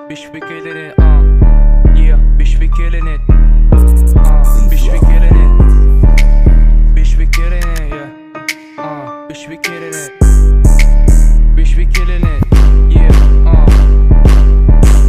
Bitch, we killing it, yeah, bitch, we killing it, bitch, we killing it, bitch, we killing it, yeah, bitch, we killing it, bitch, we killing it, yeah,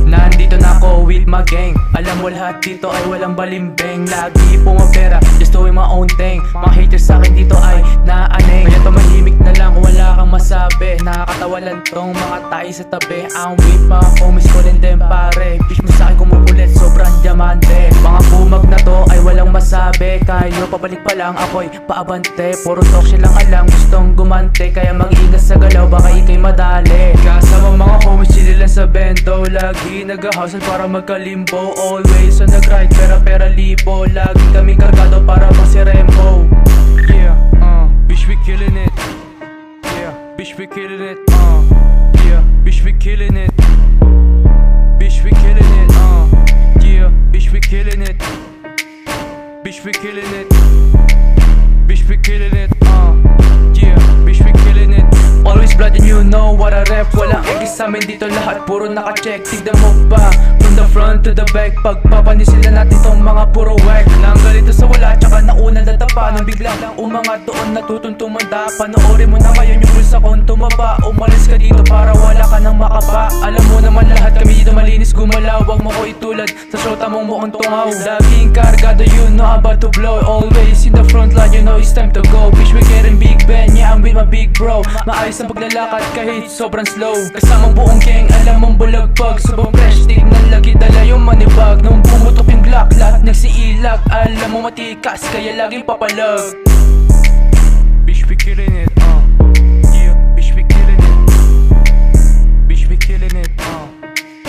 Nandito na ako with my gang. Alam mo lahat dito ay walang balimbing. Lagi pumapera, just doing my own thing. Mga haters sa akin dito ay naaneng. Kaya tumahimik na lang, wala kang masabi. Nakakatawa lang tong mga tayo sa tabi. Ang with mga homies ko din pare. Bitch mo sa akin kumukulit, sobrang diamante. Mga bumag na to ay walang masabi. Kayo pabalik pa lang, ako'y paabante. Puro talk siya lang alam, gustong gumante. Kaya mag-ingat sa galaw, baka ikay madali. Kasama mga homies, chill lang sa bento. Lagi nag-hustle para magkalimbo. Always on the grind, pera libo. Lagi kami kargado para bang si Rembo. Yeah, bitch we killing it. Yeah, bitch we killing it. Yeah, bitch we killing it. Bitch we killing it. Yeah, bitch we killing it. Bitch we killing it. Bitch we killing it. Yeah, bitch we killing it. Always blood and you know what I rap. Walang egis sa amin dito, lahat puro naka-check. Tignan mo pa, from the front to the back. Pagpapanis sila natin tong mga puro whack. Nanggalito sa wala, tsaka nauna natapa. Nung biglang umangat doon, natutong tumanda. Panoorin mo na ngayon yung pulsa kong tumaba. Umalis ka dito para wala ka nang makapa. Alam mo naman lahat kami dito malinis gumalaw. Wag mo ko itulad sa shota mong mukhang tungaw. Laging kargado, you know I'm about to blow. Always in the front line, you know it's time to go. Bitch we getting Big Ben, yeah I'm with my big bro. Maayos ang paglalakad kahit sobrang slow. Kasamang buong gang, alam mong bulagpag. Sobrang fresh, tignan lagi dala yung manibag. Nung pumutok yung Glock, lahat nagsiilag. Alam mo matikas, kaya laging papalag. Bitch we killing it, yeah, bitch we killing it. Bitch we killing it,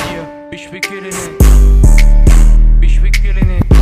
yeah, bitch we killing it. Bitch we killing it.